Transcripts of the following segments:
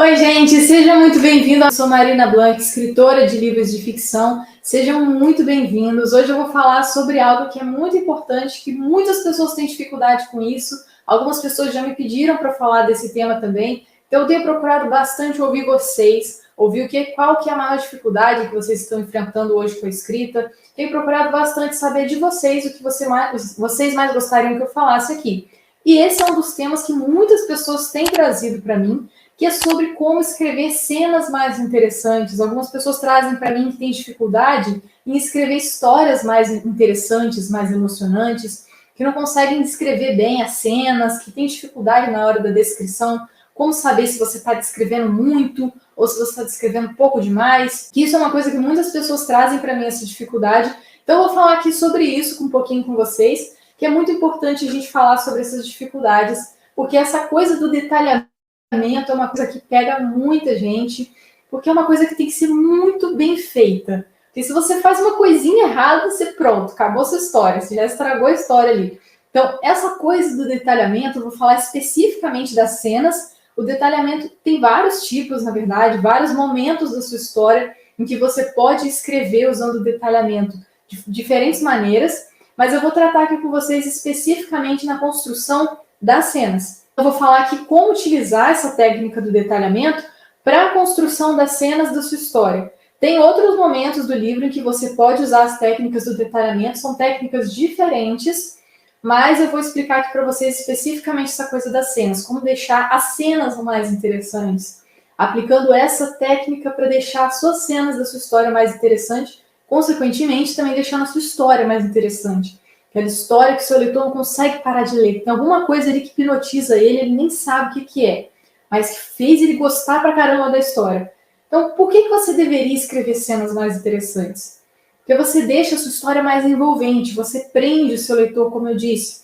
Oi, gente, seja muito bem-vindo. Eu sou Marina Blanc, escritora de livros de ficção. Sejam muito bem-vindos. Hoje eu vou falar sobre algo que é muito importante, que muitas pessoas têm dificuldade com isso. Algumas pessoas já me pediram para falar desse tema também. Então eu tenho procurado bastante ouvir vocês, ouvir qual que é a maior dificuldade que vocês estão enfrentando hoje com a escrita. Tenho procurado bastante saber de vocês o que vocês mais gostariam que eu falasse aqui. E esse é um dos temas que muitas pessoas têm trazido para mim, que é sobre como escrever cenas mais interessantes. Algumas pessoas trazem para mim que têm dificuldade em escrever histórias mais interessantes, mais emocionantes, que não conseguem descrever bem as cenas, que têm dificuldade na hora da descrição, como saber se você está descrevendo muito ou se você está descrevendo pouco demais. Que isso é uma coisa que muitas pessoas trazem para mim, essa dificuldade. Então eu vou falar aqui sobre isso um pouquinho com vocês, que é muito importante a gente falar sobre essas dificuldades, porque essa coisa do detalhamento é uma coisa que pega muita gente, porque é uma coisa que tem que ser muito bem feita. Porque se você faz uma coisinha errada, você pronto, acabou a sua história, você já estragou a história ali. Então, essa coisa do detalhamento, eu vou falar especificamente das cenas. O detalhamento tem vários tipos, na verdade, vários momentos da sua história em que você pode escrever usando o detalhamento de diferentes maneiras, mas eu vou tratar aqui com vocês especificamente na construção das cenas. Eu vou falar aqui como utilizar essa técnica do detalhamento para a construção das cenas da sua história. Tem outros momentos do livro em que você pode usar as técnicas do detalhamento, são técnicas diferentes, mas eu vou explicar aqui para vocês especificamente essa coisa das cenas, como deixar as cenas mais interessantes, aplicando essa técnica para deixar as suas cenas da sua história mais interessantes, consequentemente também deixando a sua história mais interessante. Aquela história que o seu leitor não consegue parar de ler. Tem alguma coisa ali que hipnotiza ele nem sabe o que é, mas que fez ele gostar pra caramba da história. Então, por que você deveria escrever cenas mais interessantes? Porque você deixa a sua história mais envolvente, você prende o seu leitor, como eu disse.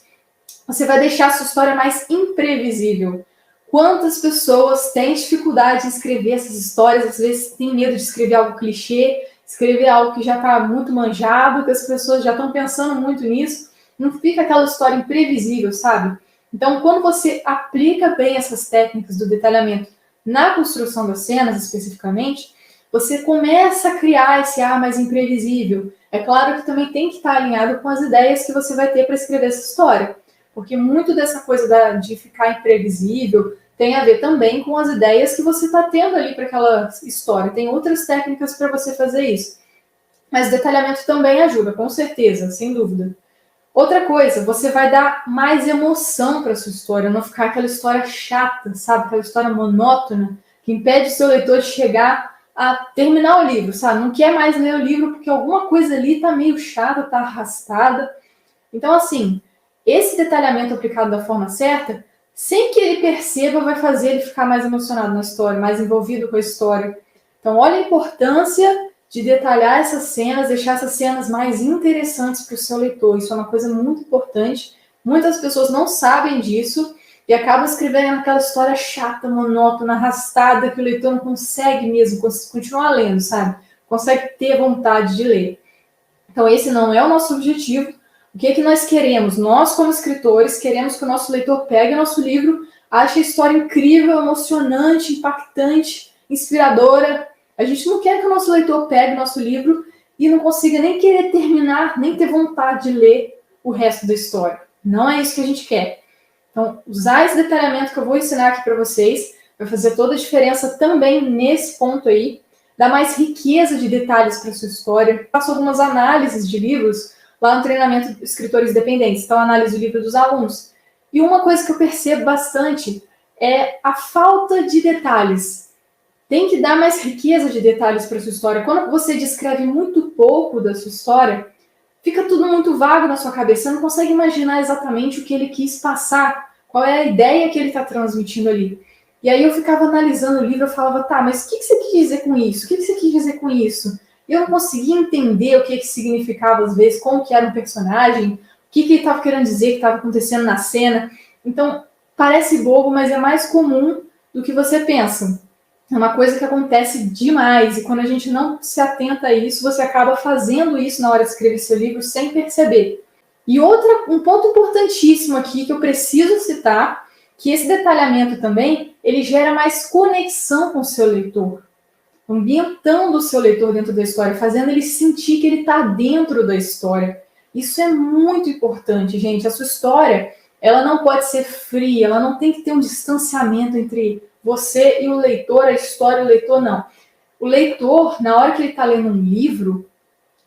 Você vai deixar a sua história mais imprevisível. Quantas pessoas têm dificuldade em escrever essas histórias, às vezes têm medo de escrever algo clichê, escrever algo que já está muito manjado, que as pessoas já estão pensando muito nisso, não fica aquela história imprevisível, sabe? Então, quando você aplica bem essas técnicas do detalhamento na construção das cenas, especificamente, você começa a criar esse ar mais imprevisível. É claro que também tem que estar alinhado com as ideias que você vai ter para escrever essa história, porque muito dessa coisa de ficar imprevisível tem a ver também com as ideias que você está tendo ali para aquela história. Tem outras técnicas para você fazer isso. Mas o detalhamento também ajuda, com certeza, sem dúvida. Outra coisa, você vai dar mais emoção para a sua história, não ficar aquela história chata, sabe? Aquela história monótona, que impede o seu leitor de chegar a terminar o livro, sabe? Não quer mais ler o livro porque alguma coisa ali está meio chata, está arrastada. Então, assim, esse detalhamento aplicado da forma certa, sem que ele perceba, vai fazer ele ficar mais emocionado na história, mais envolvido com a história. Então, olha a importância de detalhar essas cenas, deixar essas cenas mais interessantes para o seu leitor. Isso é uma coisa muito importante. Muitas pessoas não sabem disso e acabam escrevendo aquela história chata, monótona, arrastada, que o leitor não consegue mesmo continuar lendo, sabe? Consegue ter vontade de ler. Então, esse não é o nosso objetivo. O que é que nós queremos? Nós, como escritores, queremos que o nosso leitor pegue o nosso livro, ache a história incrível, emocionante, impactante, inspiradora. A gente não quer que o nosso leitor pegue o nosso livro e não consiga nem querer terminar, nem ter vontade de ler o resto da história. Não é isso que a gente quer. Então, usar esse detalhamento que eu vou ensinar aqui para vocês vai fazer toda a diferença também nesse ponto aí. Dá mais riqueza de detalhes para a sua história. Faço algumas análises de livros lá no treinamento de escritores independentes, então análise do livro dos alunos. E uma coisa que eu percebo bastante é a falta de detalhes. Tem que dar mais riqueza de detalhes para a sua história. Quando você descreve muito pouco da sua história, fica tudo muito vago na sua cabeça, você não consegue imaginar exatamente o que ele quis passar, qual é a ideia que ele está transmitindo ali. E aí eu ficava analisando o livro, eu falava, tá, mas o que você quis dizer com isso? O que você quis dizer com isso? Eu não conseguia entender o que significava, às vezes, como que era um personagem, o que ele estava querendo dizer, que estava acontecendo na cena. Então, parece bobo, mas é mais comum do que você pensa. É uma coisa que acontece demais, e quando a gente não se atenta a isso, você acaba fazendo isso na hora de escrever seu livro sem perceber. E um ponto importantíssimo aqui que eu preciso citar, que esse detalhamento também ele gera mais conexão com o seu leitor, ambientando o seu leitor dentro da história, fazendo ele sentir que ele está dentro da história. Isso é muito importante, gente. A sua história, ela não pode ser fria, ela não tem que ter um distanciamento entre você e o leitor, a história e o leitor, não. O leitor, na hora que ele está lendo um livro,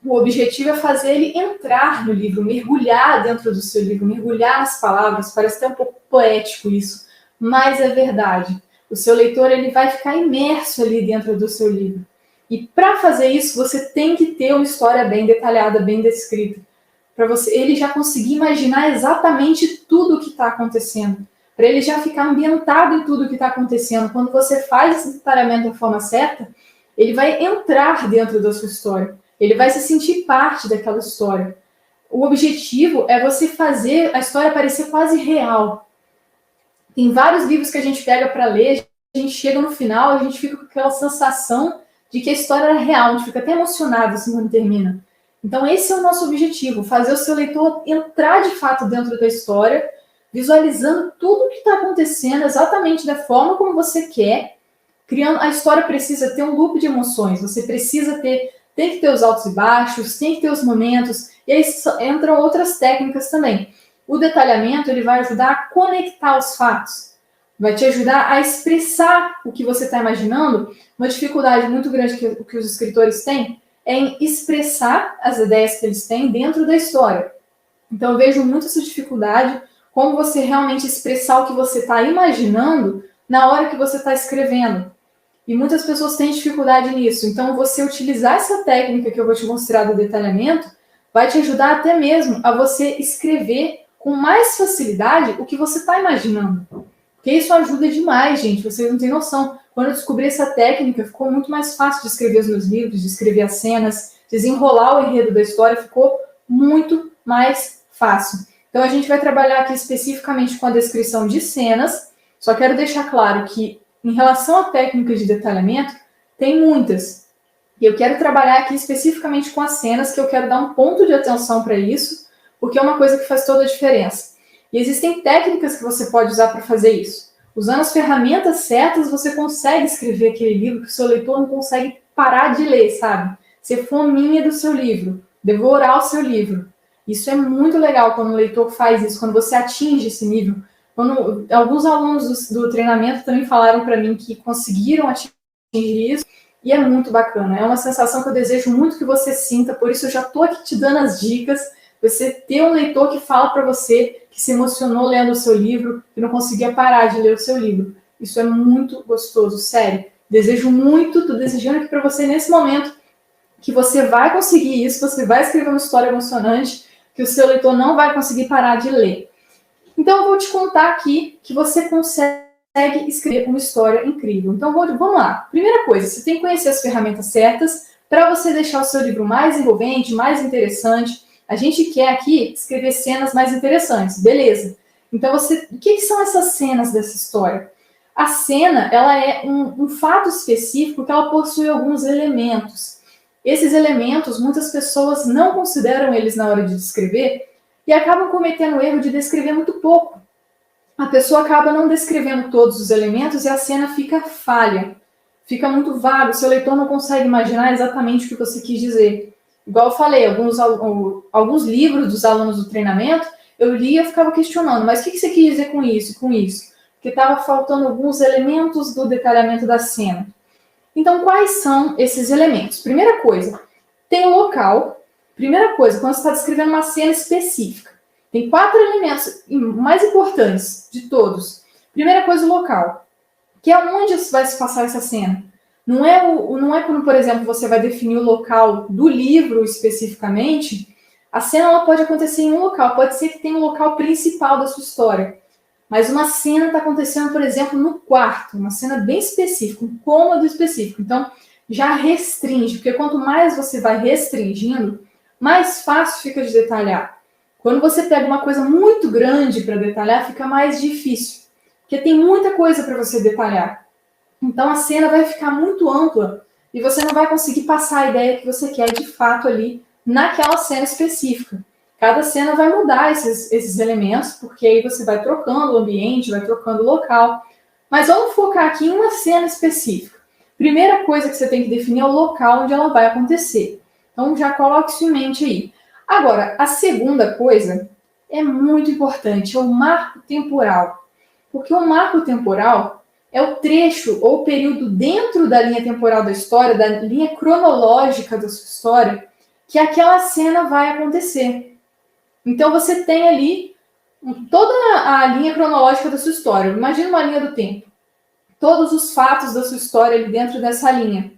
o objetivo é fazer ele entrar no livro, mergulhar dentro do seu livro, mergulhar nas palavras. Parece até um pouco poético isso, mas é verdade. O seu leitor, ele vai ficar imerso ali dentro do seu livro. E para fazer isso, você tem que ter uma história bem detalhada, bem descrita, para ele já conseguir imaginar exatamente tudo o que está acontecendo, para ele já ficar ambientado em tudo o que está acontecendo. Quando você faz esse detalhamento da forma certa, ele vai entrar dentro da sua história. Ele vai se sentir parte daquela história. O objetivo é você fazer a história parecer quase real. Tem vários livros que a gente pega para ler, a gente chega no final, a gente fica com aquela sensação de que a história era real, a gente fica até emocionado assim quando termina. Então esse é o nosso objetivo, fazer o seu leitor entrar de fato dentro da história, visualizando tudo o que está acontecendo exatamente da forma como você quer. Criando, a história precisa ter um loop de emoções, você precisa ter, tem que ter os altos e baixos, tem que ter os momentos, e aí entram outras técnicas também. O detalhamento, ele vai ajudar a conectar os fatos, vai te ajudar a expressar o que você está imaginando. Uma dificuldade muito grande que os escritores têm é em expressar as ideias que eles têm dentro da história. Então eu vejo muito essa dificuldade, como você realmente expressar o que você está imaginando na hora que você está escrevendo. E muitas pessoas têm dificuldade nisso. Então, você utilizar essa técnica que eu vou te mostrar do detalhamento vai te ajudar até mesmo a você escrever com mais facilidade o que você está imaginando. Porque isso ajuda demais, gente. Vocês não têm noção. Quando eu descobri essa técnica, ficou muito mais fácil de escrever os meus livros, de escrever as cenas, desenrolar o enredo da história, ficou muito mais fácil. Então, a gente vai trabalhar aqui especificamente com a descrição de cenas. Só quero deixar claro que, em relação à técnica de detalhamento, tem muitas. E eu quero trabalhar aqui especificamente com as cenas, que eu quero dar um ponto de atenção para isso, porque é uma coisa que faz toda a diferença. E existem técnicas que você pode usar para fazer isso. Usando as ferramentas certas, você consegue escrever aquele livro que o seu leitor não consegue parar de ler, sabe? Ser fominha do seu livro, devorar o seu livro. Isso é muito legal quando o leitor faz isso, quando você atinge esse nível. Quando alguns alunos do treinamento também falaram para mim que conseguiram atingir isso, e é muito bacana. É uma sensação que eu desejo muito que você sinta, por isso eu já estou aqui te dando as dicas. Você ter um leitor que fala para você que se emocionou lendo o seu livro, que não conseguia parar de ler o seu livro. Isso é muito gostoso, sério. Desejo muito, estou desejando aqui para você nesse momento que você vai conseguir isso, você vai escrever uma história emocionante, que o seu leitor não vai conseguir parar de ler. Então, eu vou te contar aqui que você consegue escrever uma história incrível. Então, vamos lá. Primeira coisa, você tem que conhecer as ferramentas certas para você deixar o seu livro mais envolvente, mais interessante. A gente quer aqui escrever cenas mais interessantes, beleza. Então, o que são essas cenas dessa história? A cena, ela é um fato específico que ela possui alguns elementos. Esses elementos, muitas pessoas não consideram eles na hora de descrever, e acabam cometendo o erro de descrever muito pouco. A pessoa acaba não descrevendo todos os elementos e a cena fica falha. Fica muito vago, o seu leitor não consegue imaginar exatamente o que você quis dizer. Igual eu falei, alguns livros dos alunos do treinamento, eu lia e ficava questionando, mas o que você quis dizer com isso, com isso? Porque estava faltando alguns elementos do detalhamento da cena. Então, quais são esses elementos? Primeira coisa, tem o local. Primeira coisa, quando você está descrevendo uma cena específica, tem 4 elementos mais importantes de todos. Primeira coisa, o local, que é onde vai se passar essa cena. Não é quando, por exemplo, você vai definir o local do livro especificamente. A cena ela pode acontecer em um local, pode ser que tenha um local principal da sua história. Mas uma cena está acontecendo, por exemplo, no quarto, uma cena bem específica, um cômodo específico. Então, já restringe, porque quanto mais você vai restringindo, mais fácil fica de detalhar. Quando você pega uma coisa muito grande para detalhar, fica mais difícil, porque tem muita coisa para você detalhar. Então a cena vai ficar muito ampla e você não vai conseguir passar a ideia que você quer de fato ali naquela cena específica. Cada cena vai mudar esses elementos, porque aí você vai trocando o ambiente, vai trocando o local. Mas vamos focar aqui em uma cena específica. Primeira coisa que você tem que definir é o local onde ela vai acontecer. Então já coloque isso em mente aí. Agora, a segunda coisa é muito importante, é o marco temporal. Porque o marco temporal é o trecho ou período dentro da linha temporal da história, da linha cronológica da sua história, que aquela cena vai acontecer. Então você tem ali toda a linha cronológica da sua história. Imagina uma linha do tempo. Todos os fatos da sua história ali dentro dessa linha.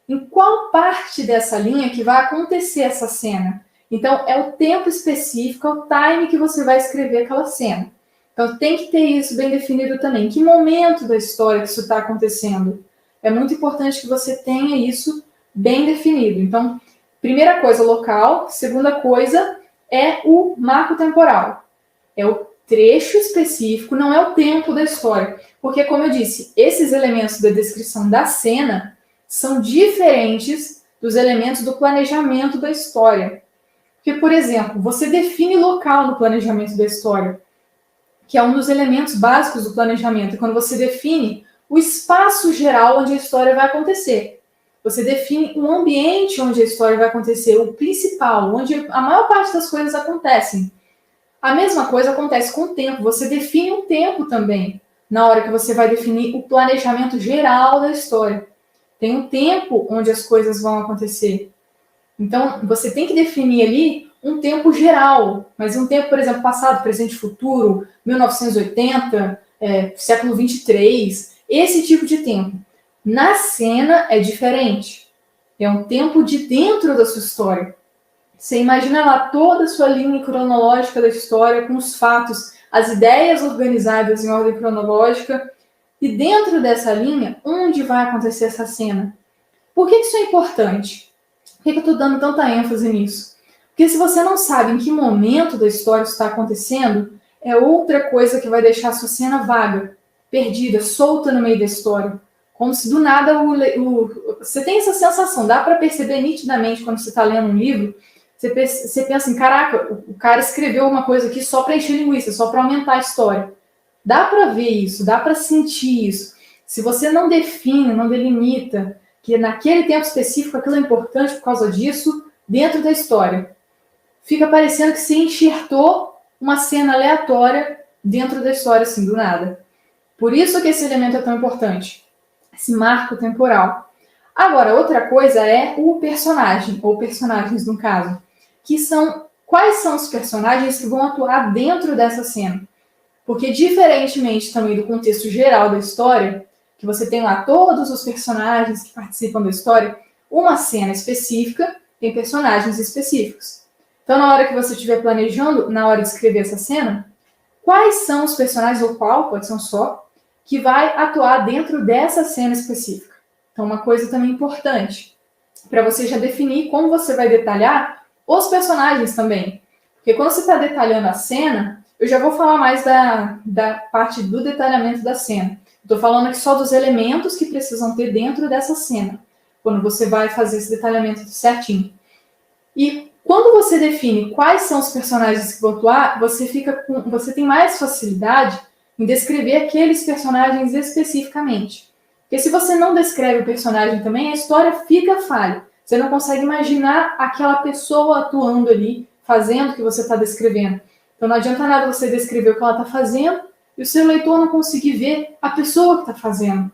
Em qual parte dessa linha que vai acontecer essa cena? Então, é o tempo específico, é o time que você vai escrever aquela cena. Então, tem que ter isso bem definido também. Em que momento da história que isso está acontecendo? É muito importante que você tenha isso bem definido. Então, primeira coisa, local. Segunda coisa é o marco temporal. É o trecho específico, não é o tempo da história. Porque, como eu disse, esses elementos da descrição da cena são diferentes dos elementos do planejamento da história. Porque, por exemplo, você define local no planejamento da história, que é um dos elementos básicos do planejamento, é quando você define o espaço geral onde a história vai acontecer. Você define o ambiente onde a história vai acontecer, o principal, onde a maior parte das coisas acontecem. A mesma coisa acontece com o tempo, você define um tempo também, na hora que você vai definir o planejamento geral da história. Tem um tempo onde as coisas vão acontecer. Então, você tem que definir ali um tempo geral, mas um tempo, por exemplo, passado, presente, futuro, 1980, século 23, esse tipo de tempo. Na cena é diferente. É um tempo de dentro da sua história. Você imagina lá toda a sua linha cronológica da história, com os fatos, as ideias organizadas em ordem cronológica, e dentro dessa linha, onde vai acontecer essa cena? Por que isso é importante? Por que eu estou dando tanta ênfase nisso? Porque se você não sabe em que momento da história isso está acontecendo, é outra coisa que vai deixar a sua cena vaga, perdida, solta no meio da história. Como se do nada você tem essa sensação, dá para perceber nitidamente quando você está lendo um livro, você pensa assim, caraca, o cara escreveu uma coisa aqui só para encher linguiça, só para aumentar a história. Dá para ver isso, dá para sentir isso. Se você não define, não delimita que naquele tempo específico aquilo é importante por causa disso, dentro da história, fica parecendo que se enxertou uma cena aleatória dentro da história, assim, do nada. Por isso que esse elemento é tão importante, esse marco temporal. Agora, outra coisa é o personagem, ou personagens no caso, que são quais são os personagens que vão atuar dentro dessa cena. Porque, diferentemente também do contexto geral da história, que você tem lá todos os personagens que participam da história, uma cena específica tem personagens específicos. Então, na hora que você estiver planejando, na hora de escrever essa cena, quais são os personagens, ou qual, pode ser um só, que vai atuar dentro dessa cena específica. Então, uma coisa também importante, para você já definir como você vai detalhar os personagens também. Porque quando você está detalhando a cena, eu já vou falar mais da parte do detalhamento da cena. Estou falando aqui só dos elementos que precisam ter dentro dessa cena, quando você vai fazer esse detalhamento certinho. E quando você define quais são os personagens que vão atuar, você tem mais facilidade em descrever aqueles personagens especificamente. Porque se você não descreve o personagem também, a história fica falha. Você não consegue imaginar aquela pessoa atuando ali, fazendo o que você está descrevendo. Então não adianta nada você descrever o que ela está fazendo e o seu leitor não conseguir ver a pessoa que está fazendo.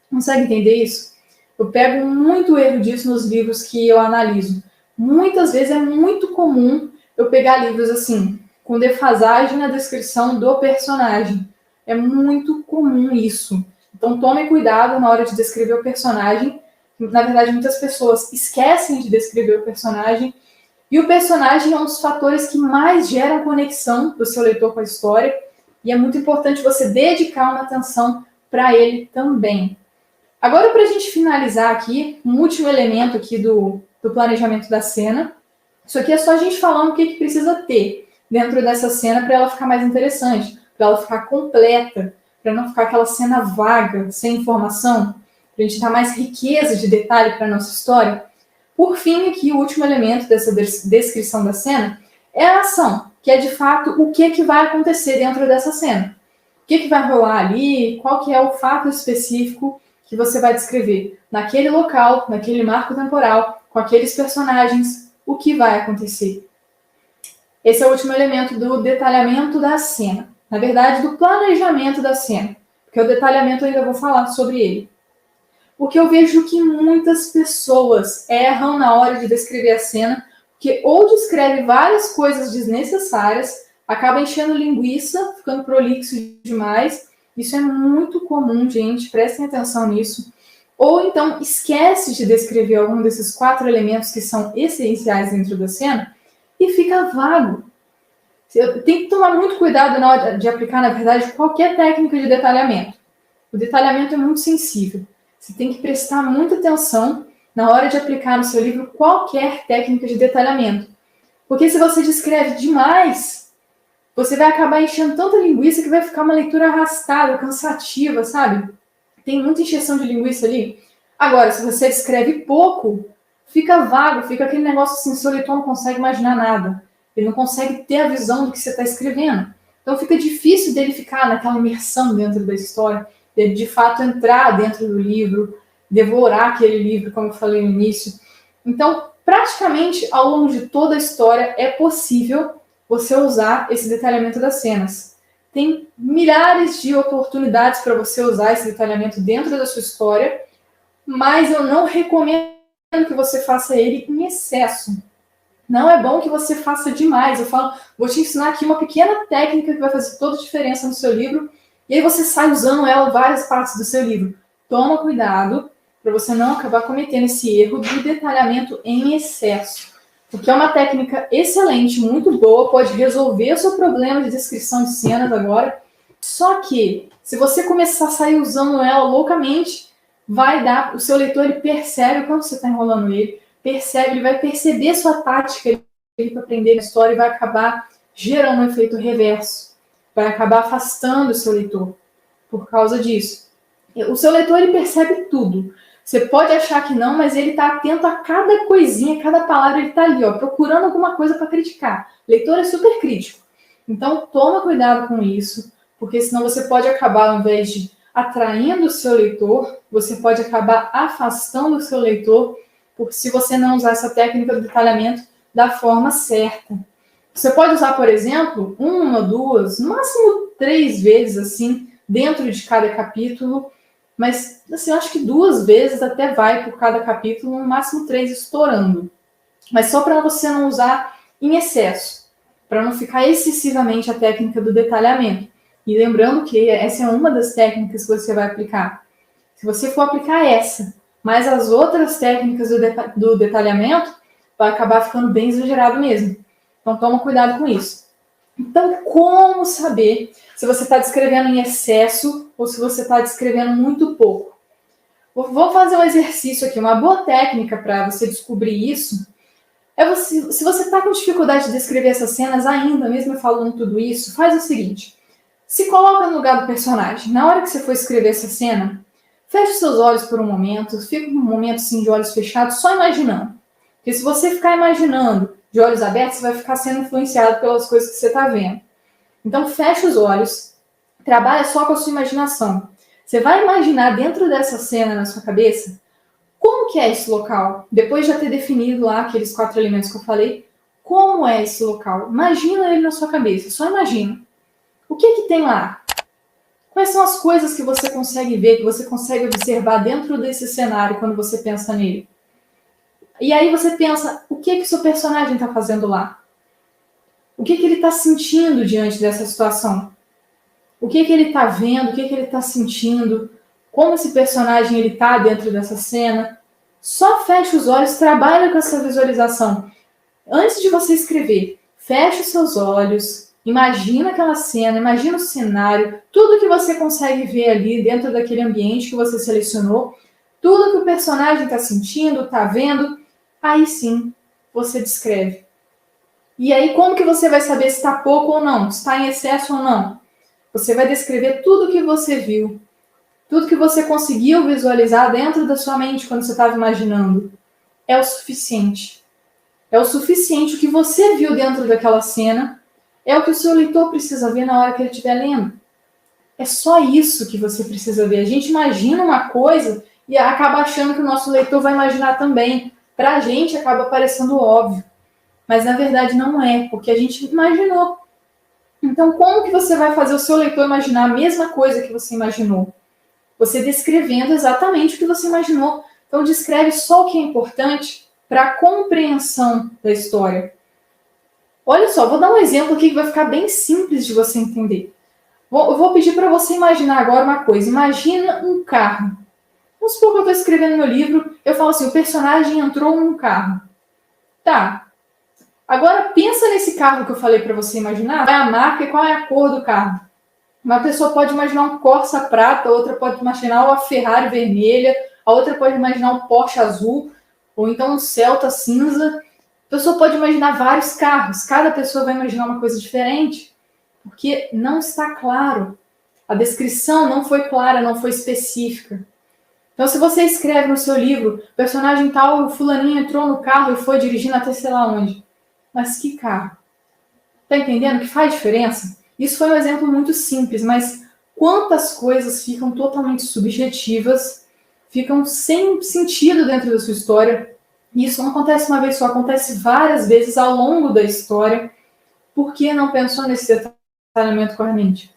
Consegue entender isso? Eu pego muito erro disso nos livros que eu analiso. Muitas vezes é muito comum eu pegar livros assim, com defasagem na descrição do personagem. É muito comum isso. Então tome cuidado na hora de descrever o personagem. Na verdade, muitas pessoas esquecem de descrever o personagem. E o personagem é um dos fatores que mais geram conexão do seu leitor com a história. E é muito importante você dedicar uma atenção para ele também. Agora, para a gente finalizar aqui, um último elemento aqui do planejamento da cena. Isso aqui é só a gente falando o que precisa ter dentro dessa cena para ela ficar mais interessante, para ela ficar completa, para não ficar aquela cena vaga, sem informação, para a gente dar mais riqueza de detalhe para a nossa história. Por fim, aqui, o último elemento dessa descrição da cena é a ação, que é, de fato, o que vai acontecer dentro dessa cena. que vai rolar ali, qual que é o fato específico que você vai descrever naquele local, naquele marco temporal, com aqueles personagens, o que vai acontecer. Esse é o último elemento do detalhamento da cena. Na verdade, do planejamento da cena. Porque o detalhamento eu ainda vou falar sobre ele. Porque eu vejo que muitas pessoas erram na hora de descrever a cena, porque ou descreve várias coisas desnecessárias, acaba enchendo linguiça, ficando prolixo demais. Isso é muito comum, gente, prestem atenção nisso. Ou então esquece de descrever algum desses 4 elementos que são essenciais dentro da cena e fica vago. Tem que tomar muito cuidado na hora de aplicar, na verdade, qualquer técnica de detalhamento. O detalhamento é muito sensível. Você tem que prestar muita atenção na hora de aplicar no seu livro qualquer técnica de detalhamento. Porque se você descreve demais, você vai acabar enchendo tanta linguiça que vai ficar uma leitura arrastada, cansativa, sabe? Tem muita encheção de linguiça ali. Agora, se você descreve pouco, fica vago, fica aquele negócio assim, seu leitor não consegue imaginar nada. Ele não consegue ter a visão do que você está escrevendo. Então fica difícil dele ficar naquela imersão dentro da história, dele de fato entrar dentro do livro, devorar aquele livro, como eu falei no início. Então, praticamente ao longo de toda a história é possível você usar esse detalhamento das cenas. Tem milhares de oportunidades para você usar esse detalhamento dentro da sua história, mas eu não recomendo que você faça ele em excesso. Não é bom que você faça demais. Eu falo, vou te ensinar aqui uma pequena técnica que vai fazer toda a diferença no seu livro, e aí você sai usando ela em várias partes do seu livro. Toma cuidado para você não acabar cometendo esse erro de detalhamento em excesso. Porque é uma técnica excelente, muito boa, pode resolver o seu problema de descrição de cenas agora. Só que, se você começar a sair usando ela loucamente, vai dar, o seu leitor ele percebe quando você está enrolando ele, ele vai perceber sua tática para aprender a história e vai acabar gerando um efeito reverso. Vai acabar afastando o seu leitor por causa disso. O seu leitor ele percebe tudo. Você pode achar que não, mas ele está atento a cada coisinha, cada palavra, ele está ali, ó, procurando alguma coisa para criticar. O leitor é super crítico. Então, toma cuidado com isso, porque senão você pode acabar, ao invés de atraindo o seu leitor, você pode acabar afastando o seu leitor, porque se você não usar essa técnica do detalhamento da forma certa. Você pode usar, por exemplo, 1, 2, no máximo 3 vezes, assim, dentro de cada capítulo, mas, assim, eu acho que 2 vezes até vai por cada capítulo, no máximo 3 estourando. Mas só para você não usar em excesso, para não ficar excessivamente a técnica do detalhamento. E lembrando que essa é uma das técnicas que você vai aplicar. Se você for aplicar essa, mas as outras técnicas do detalhamento, vai acabar ficando bem exagerado mesmo. Então, toma cuidado com isso. Então, como saber se você está descrevendo em excesso ou se você está descrevendo muito pouco? Vou fazer um exercício aqui. Uma boa técnica para você descobrir isso é você, se você está com dificuldade de descrever essas cenas ainda, mesmo falando tudo isso, faz o seguinte. Se coloca no lugar do personagem. Na hora que você for escrever essa cena, feche seus olhos por um momento, fica um momento assim de olhos fechados, só imaginando. Porque se você ficar imaginando de olhos abertos, você vai ficar sendo influenciado pelas coisas que você está vendo. Então, fecha os olhos, trabalha só com a sua imaginação. Você vai imaginar dentro dessa cena na sua cabeça como que é esse local. Depois de já ter definido lá aqueles 4 elementos que eu falei, como é esse local? Imagina ele na sua cabeça, só imagina. O que tem lá? Quais são as coisas que você consegue ver, que você consegue observar dentro desse cenário quando você pensa nele? E aí você pensa, o que o seu personagem está fazendo lá? O que ele está sentindo diante dessa situação? O que ele está vendo? O que ele está sentindo? Como esse personagem ele está dentro dessa cena? Só feche os olhos, trabalha com essa visualização. Antes de você escrever, feche os seus olhos, imagina aquela cena, imagina o cenário, tudo que você consegue ver ali dentro daquele ambiente que você selecionou, tudo que o personagem está sentindo, está vendo, aí sim você descreve. E aí como que você vai saber se está pouco ou não, se está em excesso ou não? Você vai descrever tudo que você viu, tudo que você conseguiu visualizar dentro da sua mente quando você estava imaginando. É o suficiente. É o suficiente o que você viu dentro daquela cena, é o que o seu leitor precisa ver na hora que ele estiver lendo. É só isso que você precisa ver. A gente imagina uma coisa e acaba achando que o nosso leitor vai imaginar também. Para a gente acaba parecendo óbvio, mas na verdade não é, porque a gente imaginou. Então, como que você vai fazer o seu leitor imaginar a mesma coisa que você imaginou? Você descrevendo exatamente o que você imaginou. Então, descreve só o que é importante para a compreensão da história. Olha só, vou dar um exemplo aqui que vai ficar bem simples de você entender. Eu vou pedir para você imaginar agora uma coisa. Imagina um carro. Vamos supor que eu estou escrevendo meu livro, eu falo assim, o personagem entrou num carro. Tá. Agora pensa nesse carro que eu falei para você imaginar. Qual é a marca e qual é a cor do carro? Uma pessoa pode imaginar um Corsa prata, a outra pode imaginar uma Ferrari vermelha, a outra pode imaginar um Porsche azul, ou então um Celta cinza. A pessoa pode imaginar vários carros. Cada pessoa vai imaginar uma coisa diferente, porque não está claro. A descrição não foi clara, não foi específica. Então, se você escreve no seu livro, personagem tal, o fulaninho entrou no carro e foi dirigindo até sei lá onde. Mas que carro? Tá entendendo que faz diferença? Isso foi um exemplo muito simples, mas quantas coisas ficam totalmente subjetivas, ficam sem sentido dentro da sua história. E isso não acontece uma vez só, acontece várias vezes ao longo da história. Por que não pensou nesse detalhamento corretamente?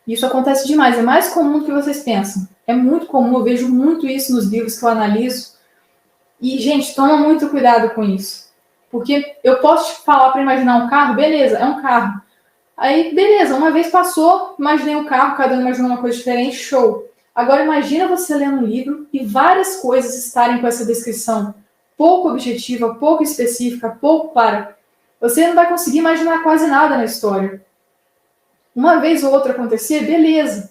Isso acontece demais, é mais comum do que vocês pensam. É muito comum, eu vejo muito isso nos livros que eu analiso. E, gente, toma muito cuidado com isso. Porque eu posso te falar para imaginar um carro, beleza, é um carro. Aí, beleza, uma vez passou, imaginei um carro, cada um imaginou uma coisa diferente, show. Agora imagina você lendo um livro e várias coisas estarem com essa descrição pouco objetiva, pouco específica, pouco clara. Você não vai conseguir imaginar quase nada na história. Uma vez ou outra acontecer, beleza.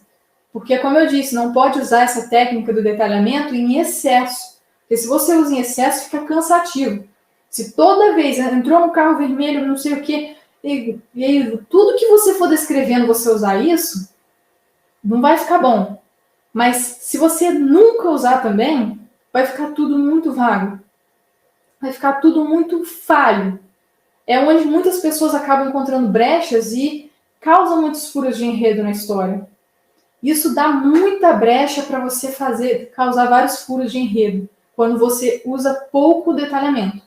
Porque, como eu disse, não pode usar essa técnica do detalhamento em excesso. Porque se você usa em excesso, fica cansativo. Se toda vez entrou um carro vermelho, não sei o quê, e tudo que você for descrevendo, você usar isso, não vai ficar bom. Mas se você nunca usar também, vai ficar tudo muito vago. Vai ficar tudo muito falho. É onde muitas pessoas acabam encontrando brechas e causam muitos furos de enredo na história. Isso dá muita brecha para você causar vários furos de enredo, quando você usa pouco detalhamento.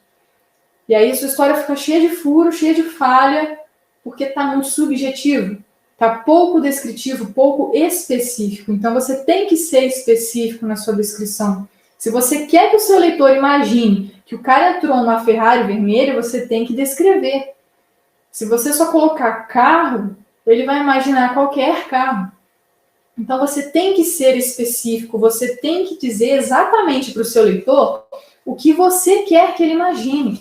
E aí sua história fica cheia de furo, cheia de falha, porque está muito subjetivo, está pouco descritivo, pouco específico. Então você tem que ser específico na sua descrição. Se você quer que o seu leitor imagine que o cara entrou numa Ferrari vermelha, você tem que descrever. Se você só colocar carro, ele vai imaginar qualquer carro. Então você tem que ser específico, você tem que dizer exatamente para o seu leitor o que você quer que ele imagine.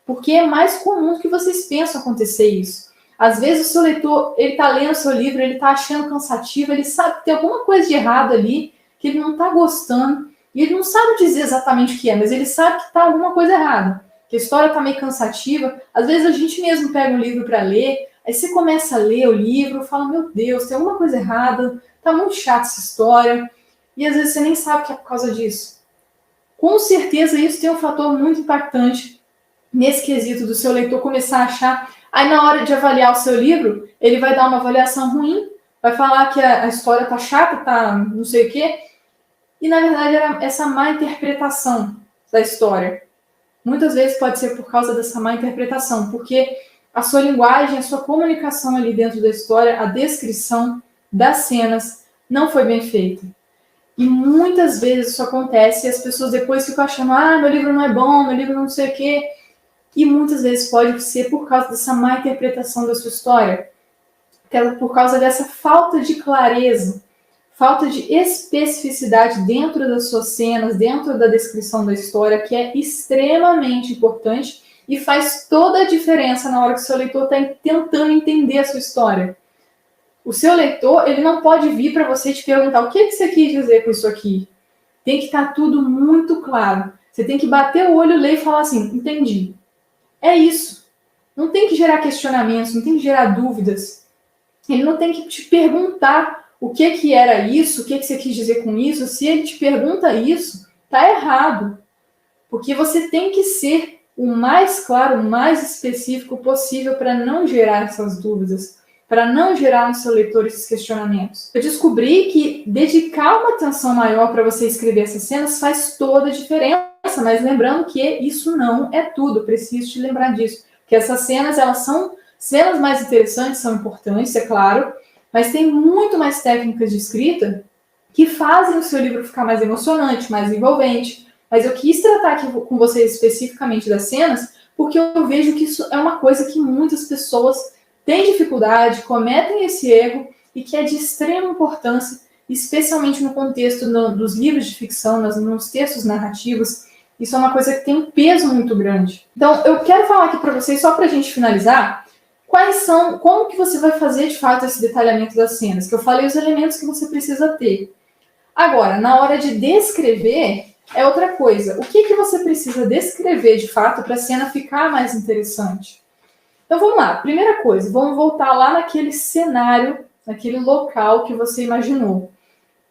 Porque é mais comum do que vocês pensam acontecer isso. Às vezes o seu leitor, ele está lendo o seu livro, ele está achando cansativo, ele sabe que tem alguma coisa de errado ali, que ele não está gostando, e ele não sabe dizer exatamente o que é, mas ele sabe que está alguma coisa errada, que a história está meio cansativa. Às vezes a gente mesmo pega um livro para ler, aí você começa a ler o livro, fala, meu Deus, tem alguma coisa errada, tá muito chata essa história, e às vezes você nem sabe que é por causa disso. Com certeza isso tem um fator muito impactante nesse quesito do seu leitor começar a achar. Aí na hora de avaliar o seu livro, ele vai dar uma avaliação ruim, vai falar que a história tá chata, tá não sei o quê, e na verdade era essa má interpretação da história. Muitas vezes pode ser por causa dessa má interpretação, porque a sua linguagem, a sua comunicação ali dentro da história, a descrição das cenas não foi bem feita. E muitas vezes isso acontece e as pessoas depois ficam achando, meu livro não é bom, meu livro não sei o quê. E muitas vezes pode ser por causa dessa má interpretação da sua história, por causa dessa falta de clareza, falta de especificidade dentro das suas cenas, dentro da descrição da história, que é extremamente importante e faz toda a diferença na hora que o seu leitor está tentando entender a sua história. O seu leitor, ele não pode vir para você e te perguntar o que você quis dizer com isso aqui. Tem que estar tudo muito claro. Você tem que bater o olho, ler e falar assim, entendi. É isso. Não tem que gerar questionamentos, não tem que gerar dúvidas. Ele não tem que te perguntar o que era isso, o que você quis dizer com isso. Se ele te pergunta isso, tá errado. Porque você tem que ser o mais claro, o mais específico possível para não gerar essas dúvidas, para não gerar no seu leitor esses questionamentos. Eu descobri que dedicar uma atenção maior para você escrever essas cenas faz toda a diferença, mas lembrando que isso não é tudo, preciso te lembrar disso, que essas cenas, elas são cenas mais interessantes, são importantes, é claro, mas tem muito mais técnicas de escrita que fazem o seu livro ficar mais emocionante, mais envolvente. Mas eu quis tratar aqui com vocês especificamente das cenas, porque eu vejo que isso é uma coisa que muitas pessoas têm dificuldade, cometem esse erro, e que é de extrema importância, especialmente no contexto dos livros de ficção, nos textos narrativos. Isso é uma coisa que tem um peso muito grande. Então, eu quero falar aqui para vocês, só para a gente finalizar, como que você vai fazer de fato esse detalhamento das cenas, que eu falei os elementos que você precisa ter. Agora, na hora de descrever, é outra coisa. O que você precisa descrever de fato para a cena ficar mais interessante? Então vamos lá, primeira coisa, vamos voltar lá naquele cenário, naquele local que você imaginou.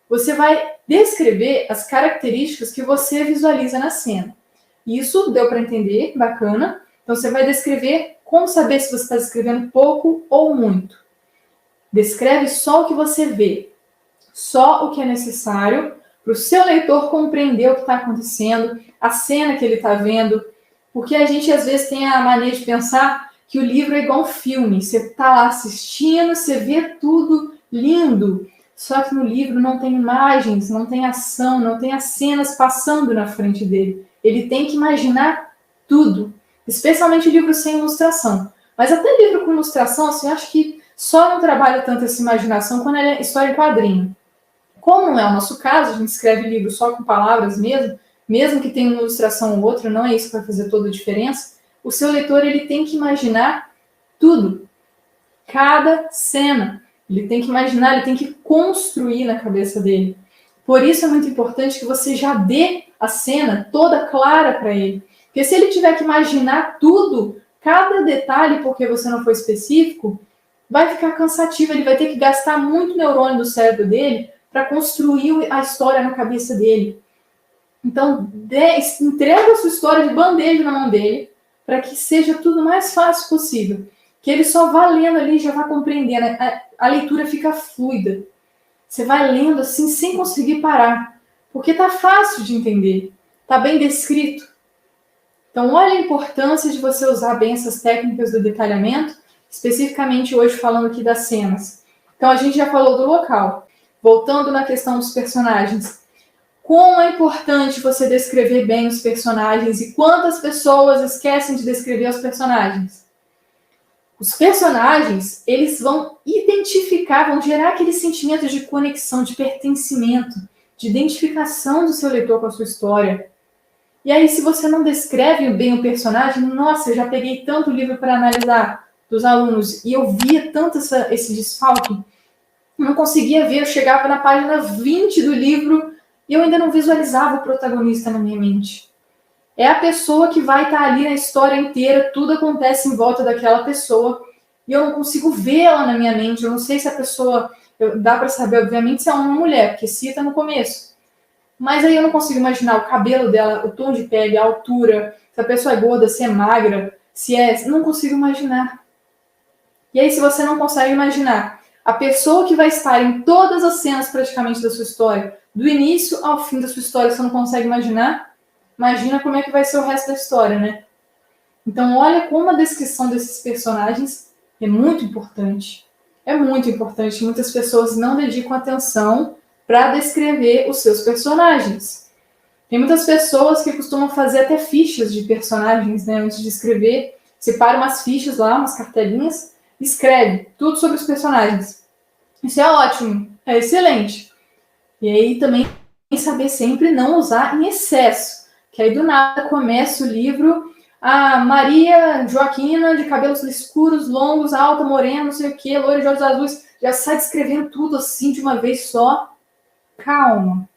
Você vai descrever as características que você visualiza na cena. Isso deu para entender, bacana. Então você vai descrever, como saber se você está descrevendo pouco ou muito. Descreve só o que você vê, só o que é necessário para o seu leitor compreender o que está acontecendo, a cena que ele está vendo, porque a gente às vezes tem a mania de pensar que o livro é igual um filme, você está lá assistindo, você vê tudo lindo, só que no livro não tem imagens, não tem ação, não tem as cenas passando na frente dele. Ele tem que imaginar tudo, especialmente livros sem ilustração. Mas até livro com ilustração, assim, eu acho que só não trabalha tanto essa imaginação quando é história em quadrinho. Como não é o nosso caso, a gente escreve livro só com palavras mesmo que tenha uma ilustração ou outra, não é isso que vai fazer toda a diferença. O seu leitor, ele tem que imaginar tudo, cada cena. Ele tem que imaginar, ele tem que construir na cabeça dele. Por isso é muito importante que você já dê a cena toda clara para ele. Porque se ele tiver que imaginar tudo, cada detalhe, porque você não foi específico, vai ficar cansativo. Ele vai ter que gastar muito neurônio do cérebro dele para construir a história na cabeça dele. Então, entrega a sua história de bandeja na mão dele, para que seja tudo o mais fácil possível. Que ele só vá lendo ali e já vá compreendendo. A leitura fica fluida. Você vai lendo assim, sem conseguir parar. Porque está fácil de entender. Está bem descrito. Então, olha a importância de você usar bem essas técnicas do detalhamento, especificamente hoje falando aqui das cenas. Então, a gente já falou do local. Voltando na questão dos personagens. Como é importante você descrever bem os personagens e quantas pessoas esquecem de descrever os personagens? Os personagens, eles vão identificar, vão gerar aquele sentimento de conexão, de pertencimento, de identificação do seu leitor com a sua história. E aí, se você não descreve bem o personagem, nossa, eu já peguei tanto livro para analisar dos alunos e eu via tanto esse desfalque, eu não conseguia ver, eu chegava na página 20 do livro e eu ainda não visualizava o protagonista na minha mente. É a pessoa que vai estar ali na história inteira, tudo acontece em volta daquela pessoa e eu não consigo vê-la na minha mente. Eu não sei se a pessoa, dá para saber, obviamente, se é uma mulher, porque cita no começo. Mas aí eu não consigo imaginar o cabelo dela, o tom de pele, a altura, se a pessoa é gorda, se é magra, se é... Não consigo imaginar. E aí, se você não consegue imaginar a pessoa que vai estar em todas as cenas praticamente da sua história, do início ao fim da sua história, você não consegue imaginar, imagina como é que vai ser o resto da história, né? Então, olha como a descrição desses personagens é muito importante. É muito importante. Muitas pessoas não dedicam atenção para descrever os seus personagens. Tem muitas pessoas que costumam fazer até fichas de personagens, né? Antes de escrever, separa umas fichas lá, umas cartelinhas, escreve tudo sobre os personagens. Isso é ótimo, é excelente. E aí também saber sempre não usar em excesso, que aí do nada começa o livro, a Maria Joaquina, de cabelos escuros, longos, alta, morena, não sei o que, loira de olhos azuis, já sai descrevendo tudo assim de uma vez só. Calma.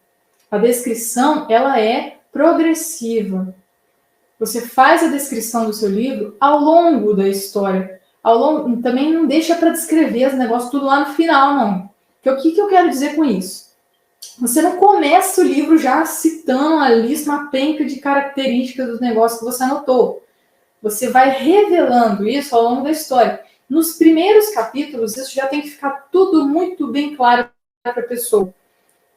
A descrição, ela é progressiva. Você faz a descrição do seu livro ao longo da história. Também não deixa para descrever os negócios tudo lá no final, não. Porque o que eu quero dizer com isso? Você não começa o livro já citando a lista, uma penca de características dos negócios que você anotou. Você vai revelando isso ao longo da história. Nos primeiros capítulos, isso já tem que ficar tudo muito bem claro para a pessoa.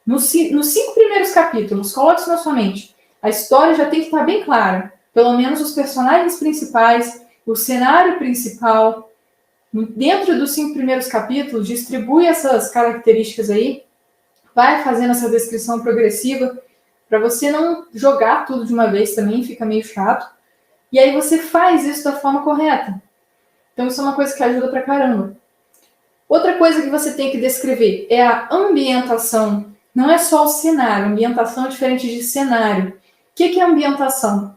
Nos 5 primeiros capítulos, coloque isso na sua mente. A história já tem que estar bem clara. Pelo menos os personagens principais, o cenário principal. Dentro dos 5 primeiros capítulos, distribui essas características aí. Vai fazendo essa descrição progressiva para você não jogar tudo de uma vez também, fica meio chato. E aí você faz isso da forma correta. Então isso é uma coisa que ajuda pra caramba. Outra coisa que você tem que descrever é a ambientação. Não é só o cenário. Ambientação é diferente de cenário. O que é ambientação?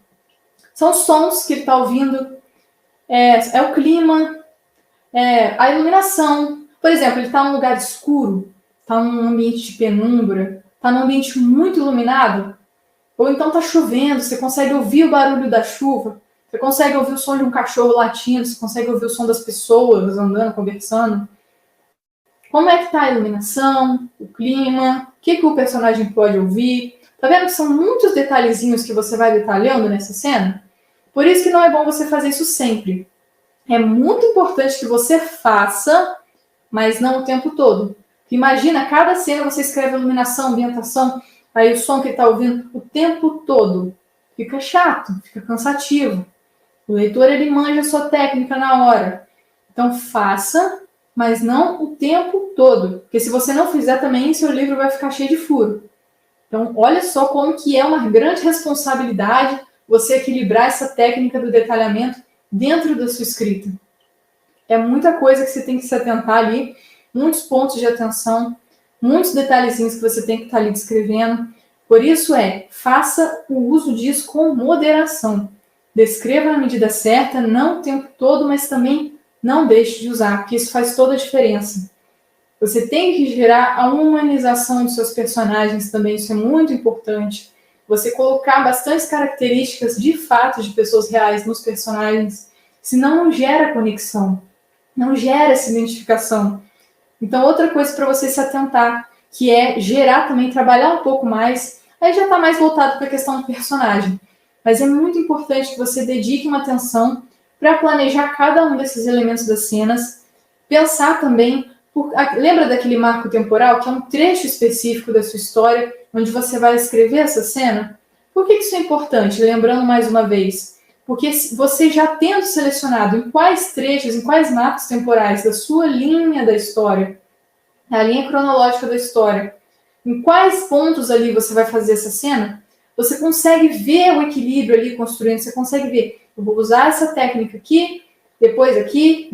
São sons que ele está ouvindo, é o clima, a iluminação. Por exemplo, ele está num lugar escuro, está num ambiente de penumbra, está num ambiente muito iluminado, ou então está chovendo, você consegue ouvir o barulho da chuva, você consegue ouvir o som de um cachorro latindo, você consegue ouvir o som das pessoas andando, conversando. Como é que está a iluminação, o clima, o que o personagem pode ouvir. Tá vendo que são muitos detalhezinhos que você vai detalhando nessa cena? Por isso que não é bom você fazer isso sempre. É muito importante que você faça, mas não o tempo todo. Imagina, cada cena você escreve iluminação, ambientação, aí o som que ele está ouvindo o tempo todo. Fica chato, fica cansativo. O leitor, ele manja a sua técnica na hora. Então faça, mas não o tempo todo. Porque se você não fizer também, seu livro vai ficar cheio de furo. Então olha só como que é uma grande responsabilidade você equilibrar essa técnica do detalhamento dentro da sua escrita. É muita coisa que você tem que se atentar ali, muitos pontos de atenção, muitos detalhezinhos que você tem que estar ali descrevendo. Por isso faça o uso disso com moderação. Descreva na medida certa, não o tempo todo, mas também não deixe de usar, porque isso faz toda a diferença. Você tem que gerar a humanização dos seus personagens também, isso é muito importante. Você colocar bastantes características de fato de pessoas reais nos personagens, senão não gera conexão, não gera essa identificação. Então, outra coisa para você se atentar, que é gerar também, trabalhar um pouco mais, aí já está mais voltado para a questão do personagem. Mas é muito importante que você dedique uma atenção para planejar cada um desses elementos das cenas, pensar também, lembra daquele marco temporal, que é um trecho específico da sua história, onde você vai escrever essa cena? Por que isso é importante? Lembrando mais uma vez, porque você já tendo selecionado em quais trechos, em quais marcos temporais da sua linha da história, a linha cronológica da história, em quais pontos ali você vai fazer essa cena, você consegue ver o equilíbrio ali construindo, você consegue ver, eu vou usar essa técnica aqui, depois aqui,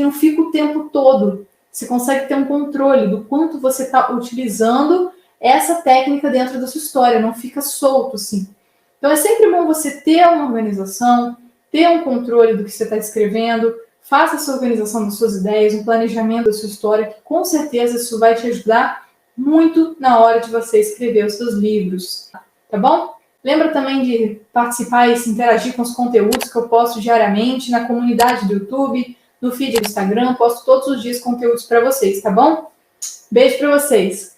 não fica o tempo todo. Você consegue ter um controle do quanto você está utilizando essa técnica dentro da sua história, não fica solto assim. Então é sempre bom você ter uma organização, ter um controle do que você está escrevendo, faça essa organização das suas ideias, um planejamento da sua história, que com certeza isso vai te ajudar muito na hora de você escrever os seus livros, tá bom? Lembra também de participar e se interagir com os conteúdos que eu posto diariamente na comunidade do YouTube, no feed do Instagram, posto todos os dias conteúdos para vocês, tá bom? Beijo para vocês!